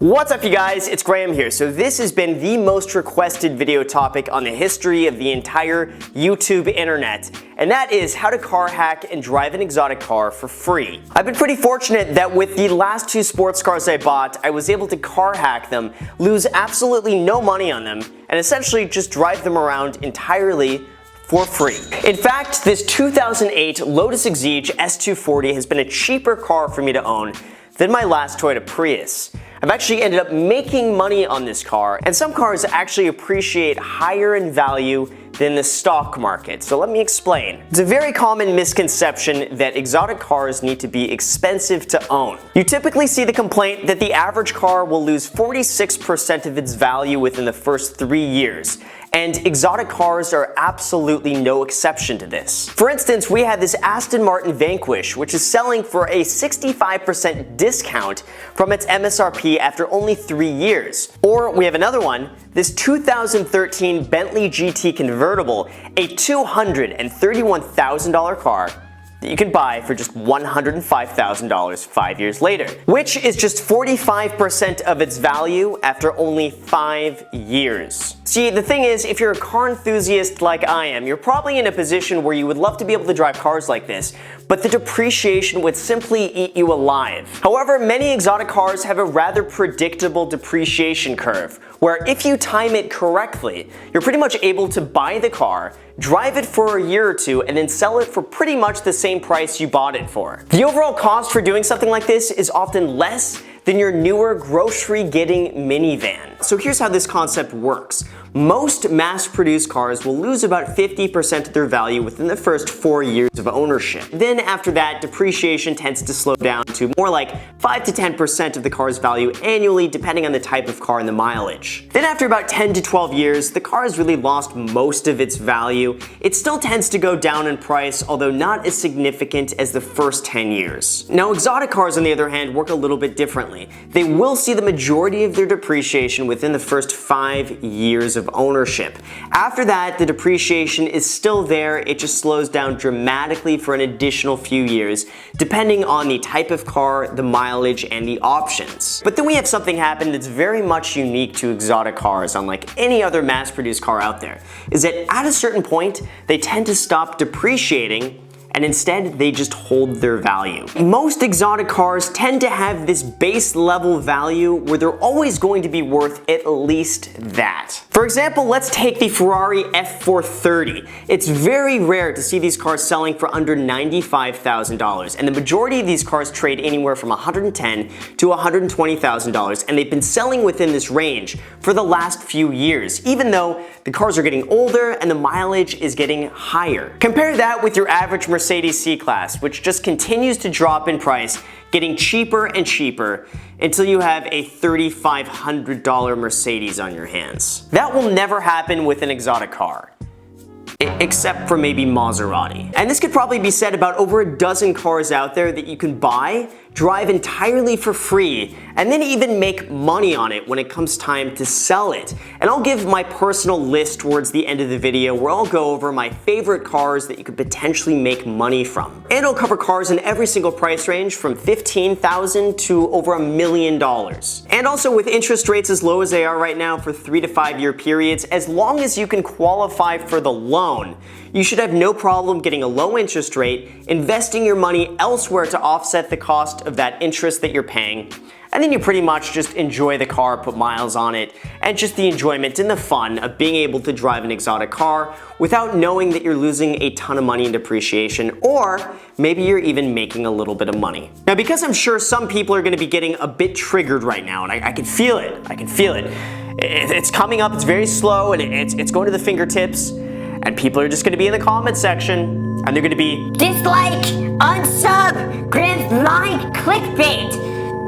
What's up you guys, it's Graham here. So this has been the most requested video topic on the history of the entire YouTube internet, and that is how to car hack and drive an exotic car for free. I've been pretty fortunate that with the last two sports cars I bought, I was able to car hack them, lose absolutely no money on them, and essentially just drive them around entirely for free. In fact, this 2008 Lotus Exige S240 has been a cheaper car for me to own than my last Toyota Prius. I've actually ended up making money on this car, and some cars actually appreciate higher in value than the stock market, so let me explain. It's a very common misconception that exotic cars need to be expensive to own. You typically see the complaint that the average car will lose 46% of its value within the first 3 years, and exotic cars are absolutely no exception to this. For instance, we had this Aston Martin Vanquish, which is selling for a 65% discount from its MSRP after only 3 years. Or we have another one, this 2013 Bentley GT convertible, a $231,000 car that you can buy for just $105,000 5 years later, which is just 45% of its value after only 5 years. See, the thing is, if you're a car enthusiast like I am, you're probably in a position where you would love to be able to drive cars like this, but the depreciation would simply eat you alive. However, many exotic cars have a rather predictable depreciation curve, where if you time it correctly, you're pretty much able to buy the car, drive it for a year or two, and then sell it for pretty much the same price you bought it for. The overall cost for doing something like this is often less than your newer grocery-getting minivan. So here's how this concept works. Most mass-produced cars will lose about 50% of their value within the first 4 years of ownership. Then after that, depreciation tends to slow down to more like 5 to 10% of the car's value annually, depending on the type of car and the mileage. Then after about 10 to 12 years, the car has really lost most of its value. It still tends to go down in price, although not as significant as the first 10 years. Now, exotic cars, on the other hand, work a little bit differently. They will see the majority of their depreciation within the first 5 years of ownership. After that, the depreciation is still there, it just slows down dramatically for an additional few years, depending on the type of car, the mileage, and the options. But then we have something happen that's very much unique to exotic cars, unlike any other mass-produced car out there, is that at a certain point, they tend to stop depreciating, and instead they just hold their value. Most exotic cars tend to have this base level value where they're always going to be worth at least that. For example, let's take the Ferrari F430. It's very rare to see these cars selling for under $95,000, and the majority of these cars trade anywhere from $110,000 to $120,000, and they've been selling within this range for the last few years, even though the cars are getting older and the mileage is getting higher. Compare that with your average Mercedes C-Class, which just continues to drop in price, getting cheaper and cheaper until you have a $3,500 Mercedes on your hands. That will never happen with an exotic car, except for maybe Maserati. And this could probably be said about over a dozen cars out there that you can buy, drive entirely for free, and then even make money on it when it comes time to sell it. And I'll give my personal list towards the end of the video where I'll go over my favorite cars that you could potentially make money from. And I'll cover cars in every single price range from $15,000 to over $1 million. And also, with interest rates as low as they are right now for 3 to 5 year periods, as long as you can qualify for the loan, you should have no problem getting a low interest rate, investing your money elsewhere to offset the cost of that interest that you're paying, and then you pretty much just enjoy the car, put miles on it, and just the enjoyment and the fun of being able to drive an exotic car without knowing that you're losing a ton of money in depreciation, or maybe you're even making a little bit of money. Now, because I'm sure some people are going to be getting a bit triggered right now, and I can feel it, It's coming up, it's very slow, and it's going to the fingertips, and people are just going to be in the comment section, and they're going to be dislike, unsub, Graham's lying, clickbait.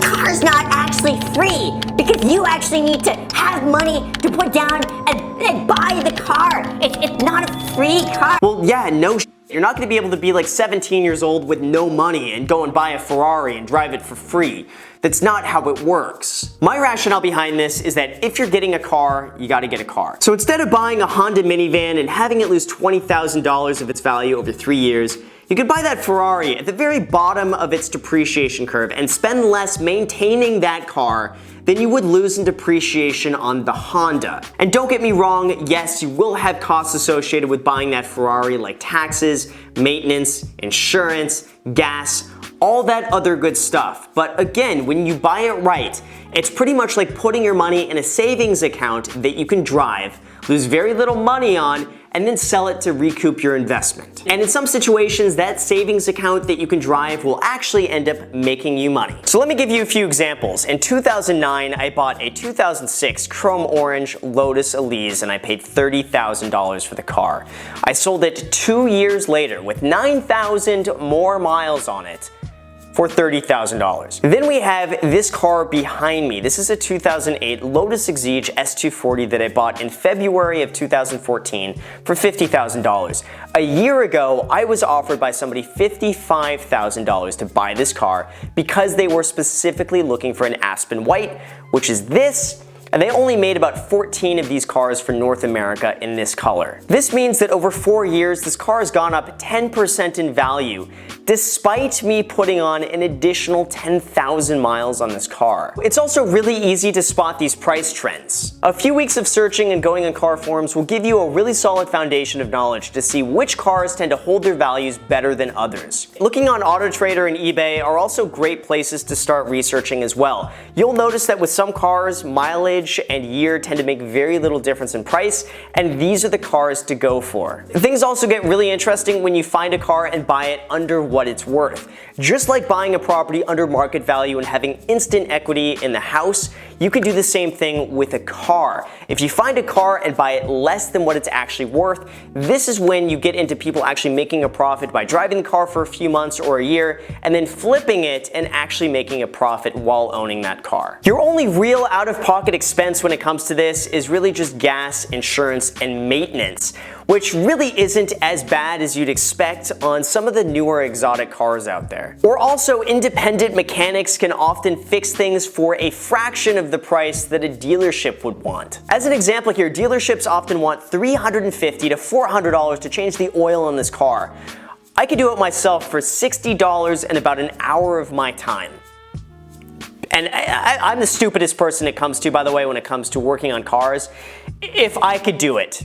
Car's not actually free because you actually need to have money to put down and buy the car. It's not a free car. Well, yeah, no shit. You're not going to be able to be like 17 years old with no money and go and buy a Ferrari and drive it for free. That's not how it works. My rationale behind this is that if you're getting a car, you gotta get a car. So instead of buying a Honda minivan and having it lose $20,000 of its value over 3 years, You could buy that Ferrari at the very bottom of its depreciation curve and spend less maintaining that car than you would lose in depreciation on the Honda. And don't get me wrong, yes, you will have costs associated with buying that Ferrari like taxes, maintenance, insurance, gas, all that other good stuff. But again, when you buy it right, it's pretty much like putting your money in a savings account that you can drive, lose very little money on, and then sell it to recoup your investment. And in some situations, that savings account that you can drive will actually end up making you money. So let me give you a few examples. In 2009, I bought a 2006 chrome orange Lotus Exige and I paid $30,000 for the car. I sold it 2 years later with 9,000 more miles on it for $30,000. Then we have this car behind me. This is a 2008 Lotus Exige S240 that I bought in February of 2014 for $50,000. A year ago, I was offered by somebody $55,000 to buy this car because they were specifically looking for an Aspen White, which is this, and they only made about 14 of these cars for North America in this color. This means that over 4 years, this car has gone up 10% in value, despite me putting on an additional 10,000 miles on this car. It's also really easy to spot these price trends. A few weeks of searching and going on car forums will give you a really solid foundation of knowledge to see which cars tend to hold their values better than others. Looking on AutoTrader and eBay are also great places to start researching as well. You'll notice that with some cars, mileage and year tend to make very little difference in price, and these are the cars to go for. Things also get really interesting when you find a car and buy it under what it's worth. Just like buying a property under market value and having instant equity in the house, you can do the same thing with a car. If you find a car and buy it less than what it's actually worth, this is when you get into people actually making a profit by driving the car for a few months or a year and then flipping it and actually making a profit while owning that car. Your only real out-of-pocket expense when it comes to this is really just gas, insurance, and maintenance, which really isn't as bad as you'd expect on some of the newer exotic cars out there. Or also, independent mechanics can often fix things for a fraction of the price that a dealership would want. As an example here, dealerships often want $350 to $400 to change the oil on this car. I could do it myself for $60 and about an hour of my time. And I'm the stupidest person it comes to, by the way, when it comes to working on cars. If I could do it,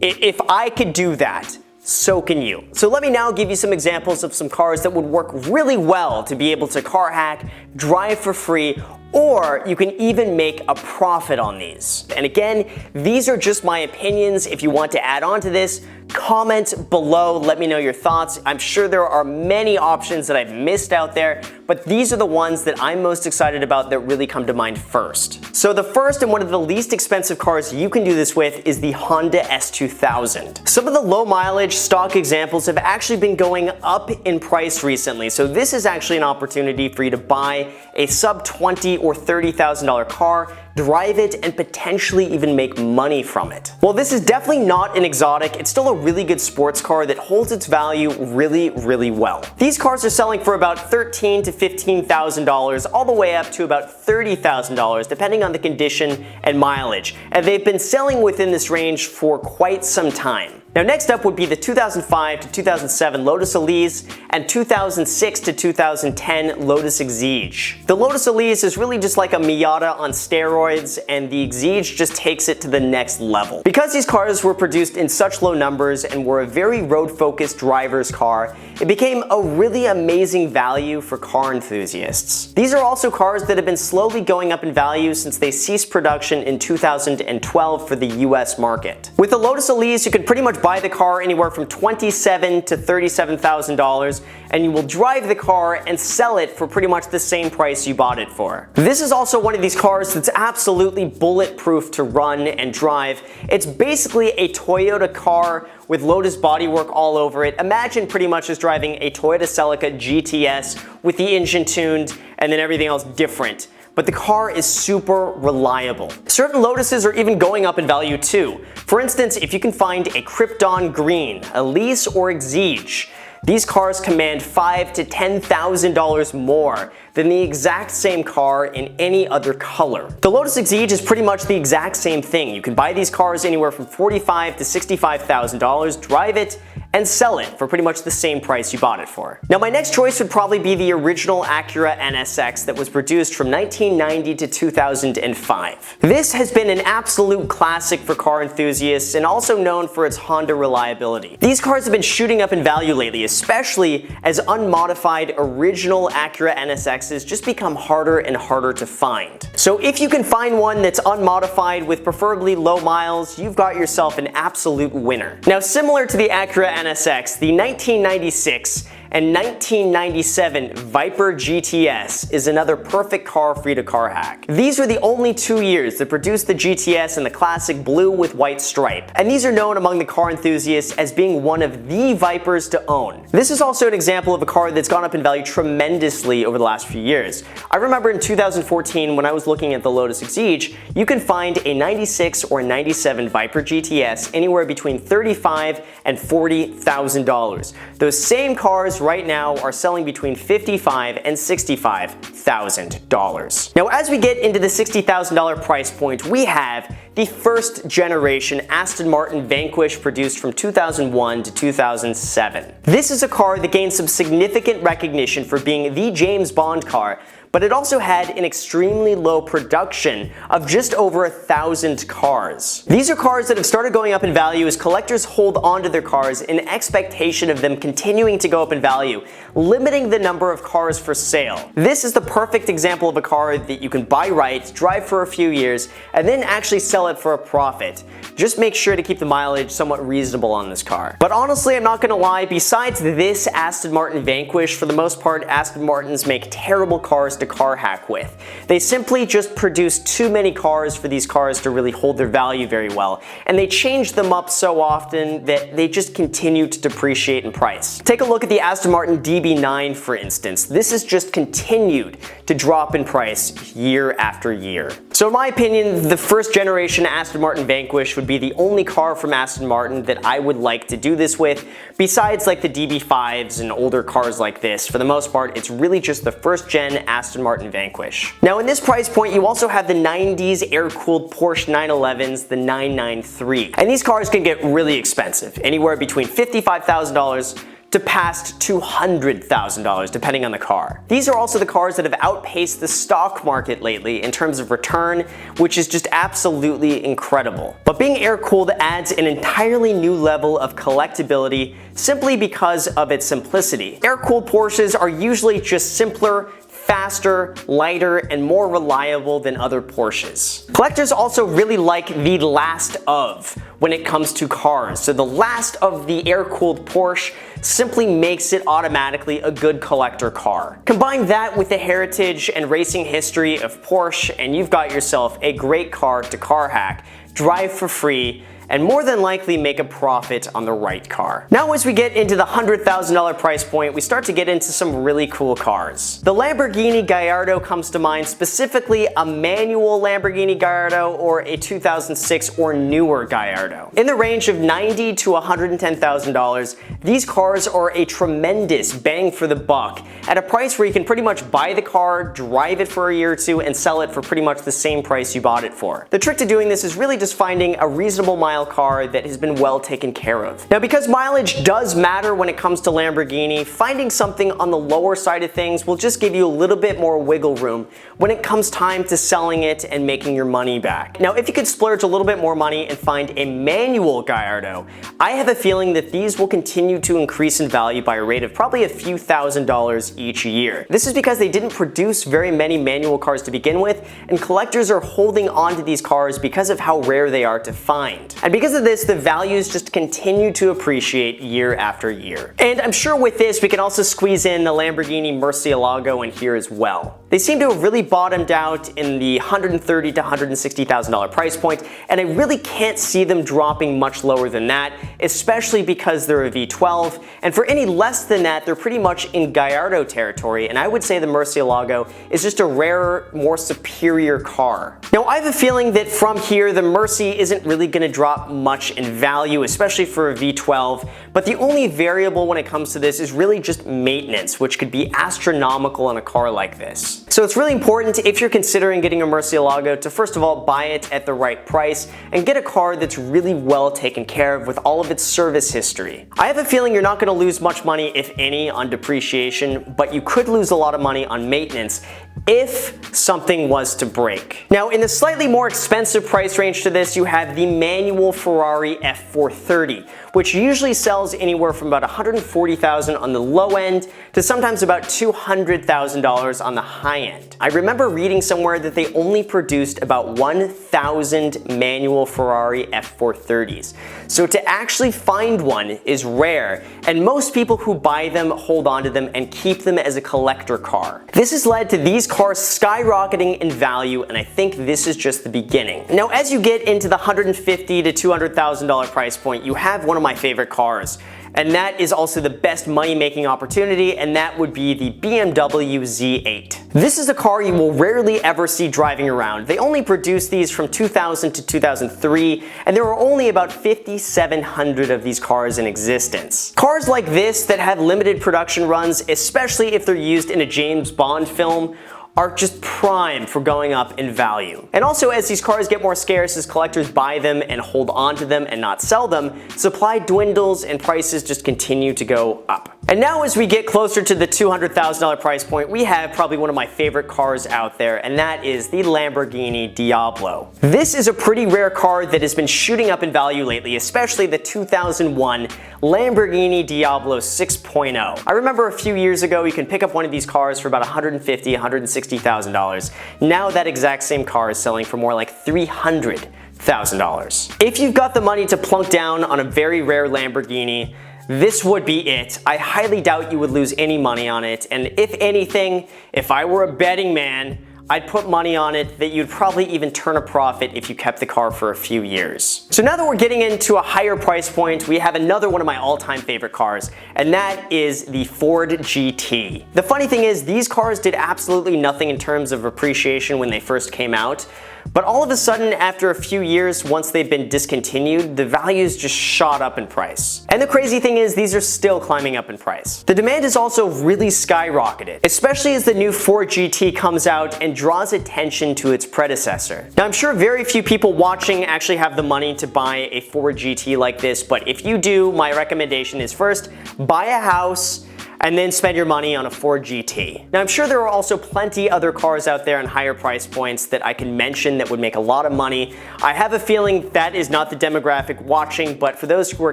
if I could do that, so can you. So let me now give you some examples of some cars that would work really well to be able to car hack, drive for free, or you can even make a profit on these. And again, these are just my opinions. If you want to add on to this, comment below, let me know your thoughts. I'm sure there are many options that I've missed out there, but these are the ones that I'm most excited about that really come to mind first. So the first and one of the least expensive cars you can do this with is the Honda S2000. Some of the low mileage stock examples have actually been going up in price recently, so this is actually an opportunity for you to buy a sub $20,000 or $30,000 car, drive it, and potentially even make money from it. Well, this is definitely not an exotic. It's still a really good sports car that holds its value really, really well. These cars are selling for about $13,000 to $15,000, all the way up to about $30,000, depending on the condition and mileage. And they've been selling within this range for quite some time. Now, next up would be the 2005 to 2007 Lotus Elise and 2006 to 2010 Lotus Exige. The Lotus Elise is really just like a Miata on steroids, and the Exige just takes it to the next level. Because these cars were produced in such low numbers and were a very road-focused driver's car, it became a really amazing value for car enthusiasts. These are also cars that have been slowly going up in value since they ceased production in 2012 for the US market. With the Lotus Elise, you can pretty much buy the car anywhere from $27,000 to $37,000, and you will drive the car and sell it for pretty much the same price you bought it for. This is also one of these cars that's absolutely bulletproof to run and drive. It's basically a Toyota car with Lotus bodywork all over it. Imagine pretty much as driving a Toyota Celica GTS with the engine tuned and then everything else different. But the car is super reliable. Certain Lotuses are even going up in value too. For instance, if you can find a Krypton Green, Elise, or Exige, these cars command $5,000 to $10,000 more than the exact same car in any other color. The Lotus Exige is pretty much the exact same thing. You can buy these cars anywhere from $45,000 to $65,000, drive it, and sell it for pretty much the same price you bought it for. Now my next choice would probably be the original Acura NSX that was produced from 1990 to 2005. This has been an absolute classic for car enthusiasts and also known for its Honda reliability. These cars have been shooting up in value lately, especially as unmodified original Acura NSXs just become harder and harder to find. So if you can find one that's unmodified with preferably low miles, you've got yourself an absolute winner. Now similar to the Acura NSX, the 1996 and 1997 Viper GTS is another perfect car for you to car hack. These are the only 2 years that produced the GTS in the classic blue with white stripe, and these are known among the car enthusiasts as being one of the Vipers to own. This is also an example of a car that's gone up in value tremendously over the last few years. I remember in 2014 when I was looking at the Lotus Exige, you can find a 96 or 97 Viper GTS anywhere between $35,000 and $40,000. Those same cars right now are selling between $55,000 and $65,000. Now as we get into the $60,000 price point, we have the first generation Aston Martin Vanquish produced from 2001 to 2007. This is a car that gained some significant recognition for being the James Bond car, but it also had an extremely low production of just over 1,000 cars. These are cars that have started going up in value as collectors hold onto their cars in expectation of them continuing to go up in value, limiting the number of cars for sale. This is the perfect example of a car that you can buy right, drive for a few years, and then actually sell it for a profit. Just make sure to keep the mileage somewhat reasonable on this car. But honestly, I'm not gonna lie, besides this Aston Martin Vanquish, for the most part, Aston Martins make terrible cars to car hack with. They simply just produce too many cars for these cars to really hold their value very well, and they change them up so often that they just continue to depreciate in price. Take a look at the Aston Martin DB9 for instance. This has just continued to drop in price year after year. So in my opinion, the first generation Aston Martin Vanquish would be the only car from Aston Martin that I would like to do this with, besides like the DB5s and older cars like this. For the most part, it's really just the first gen Aston Martin Vanquish. Now in this price point, you also have the 90s air-cooled Porsche 911s, the 993. And these cars can get really expensive, anywhere between $55,000 to past $200,000 depending on the car. These are also the cars that have outpaced the stock market lately in terms of return, which is just absolutely incredible. But being air-cooled adds an entirely new level of collectability simply because of its simplicity. Air-cooled Porsches are usually just simpler, faster, lighter, and more reliable than other Porsches. Collectors also really like the last of when it comes to cars. So the last of the air-cooled Porsche simply makes it automatically a good collector car. Combine that with the heritage and racing history of Porsche and you've got yourself a great car to car hack, drive for free, and more than likely make a profit on the right car. Now as we get into the $100,000 price point, we start to get into some really cool cars. The Lamborghini Gallardo comes to mind, specifically a manual Lamborghini Gallardo or a 2006 or newer Gallardo. In the range of $90,000 to $110,000, these cars are a tremendous bang for the buck at a price where you can pretty much buy the car, drive it for a year or two, and sell it for pretty much the same price you bought it for. The trick to doing this is really just finding a reasonable mile car that has been well taken care of. Now because mileage does matter when it comes to Lamborghini, finding something on the lower side of things will just give you a little bit more wiggle room when it comes time to selling it and making your money back. Now if you could splurge a little bit more money and find a manual Gallardo, I have a feeling that these will continue to increase in value by a rate of probably a few $1,000s each year. This is because they didn't produce very many manual cars to begin with, and collectors are holding on to these cars because of how rare they are to find. And because of this, the values just continue to appreciate year after year. And I'm sure with this, we can also squeeze in the Lamborghini Murcielago in here as well. They seem to have really bottomed out in the $130,000 to $160,000 price point, and I really can't see them dropping much lower than that, especially because they're a V12, and for any less than that, they're pretty much in Gallardo territory, and I would say the Murcielago is just a rarer, more superior car. Now, I have a feeling that from here, the Murci isn't really going to drop much in value, especially for a V12, but the only variable when it comes to this is really just maintenance, which could be astronomical in a car like this. So it's really important if you're considering getting a Murcielago to first of all buy it at the right price and get a car that's really well taken care of with all of its service history. I have a feeling you're not going to lose much money, if any, on depreciation, but you could lose a lot of money on maintenance if something was to break. Now, in the slightly more expensive price range to this, you have the manual Ferrari F430, which usually sells anywhere from about $140,000 on the low end to sometimes about $200,000 on the high end. I remember reading somewhere that they only produced about 1,000 manual Ferrari F430s. So to actually find one is rare, and most people who buy them hold on to them and keep them as a collector car. This has led to these cars skyrocketing in value, and I think this is just the beginning. Now, as you get into the $150,000 to $200,000 price point, you have one of my favorite cars, and that is also the best money-making opportunity, and that would be the BMW Z8. This is a car you will rarely ever see driving around. They only produced these from 2000 to 2003, and there were only about 5,700 of these cars in existence. Cars like this that have limited production runs, especially if they're used in a James Bond film, are just primed for going up in value. And also, as these cars get more scarce, as collectors buy them and hold on to them and not sell them, supply dwindles and prices just continue to go up. And now as we get closer to the $200,000 price point, we have probably one of my favorite cars out there, and that is the Lamborghini Diablo. This is a pretty rare car that has been shooting up in value lately, especially the 2001 Lamborghini Diablo 6.0. I remember a few years ago you can pick up one of these cars for about $150,000, $160,000. Now that exact same car is selling for more like $300,000. If you've got the money to plunk down on a very rare Lamborghini, this would be it. I highly doubt you would lose any money on it, and if anything, if I were a betting man, I'd put money on it that you'd probably even turn a profit if you kept the car for a few years. So now that we're getting into a higher price point, we have another one of my all-time favorite cars, and that is the Ford GT. The funny thing is, these cars did absolutely nothing in terms of appreciation when they first came out, but all of a sudden, after a few years, once they've been discontinued, the values just shot up in price. And the crazy thing is, these are still climbing up in price. The demand has also really skyrocketed, especially as the new Ford GT comes out and draws attention to its predecessor. Now, I'm sure very few people watching actually have the money to buy a Ford GT like this, but if you do, my recommendation is first, buy a house, and then spend your money on a Ford GT. Now, I'm sure there are also plenty other cars out there in higher price points that I can mention that would make a lot of money. I have a feeling that is not the demographic watching, but for those who are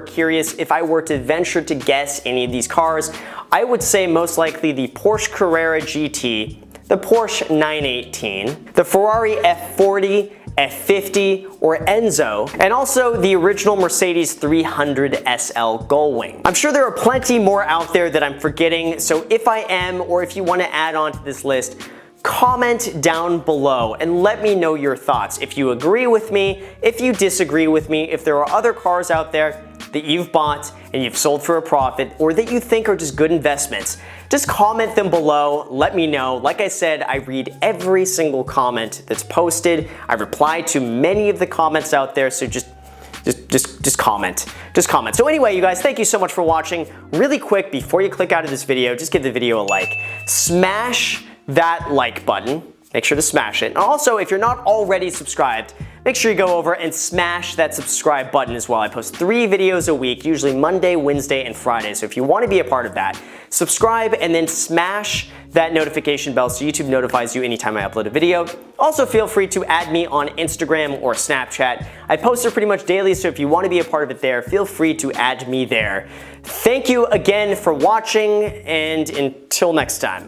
curious, if I were to venture to guess any of these cars, I would say most likely the Porsche Carrera GT, the Porsche 918, the Ferrari F40, F50, or Enzo, and also the original Mercedes 300 SL Gullwing. I'm sure there are plenty more out there that I'm forgetting, so if I am, or if you want to add on to this list, comment down below and let me know your thoughts. If you agree with me, if you disagree with me, if there are other cars out there that you've bought and you've sold for a profit, or that you think are just good investments, just comment them below, let me know. Like I said, I read every single comment that's posted. I reply to many of the comments out there, so just comment. Just comment. So anyway, you guys, thank you so much for watching. Really quick, before you click out of this video, just give the video a like. Smash that like button. Make sure to smash it. And also, if you're not already subscribed, make sure you go over and smash that subscribe button as well. I post 3 videos a week, usually Monday, Wednesday, and Friday. So if you want to be a part of that, subscribe and then smash that notification bell so YouTube notifies you anytime I upload a video. Also, feel free to add me on Instagram or Snapchat. I post there pretty much daily, so if you want to be a part of it there, feel free to add me there. Thank you again for watching, and until next time.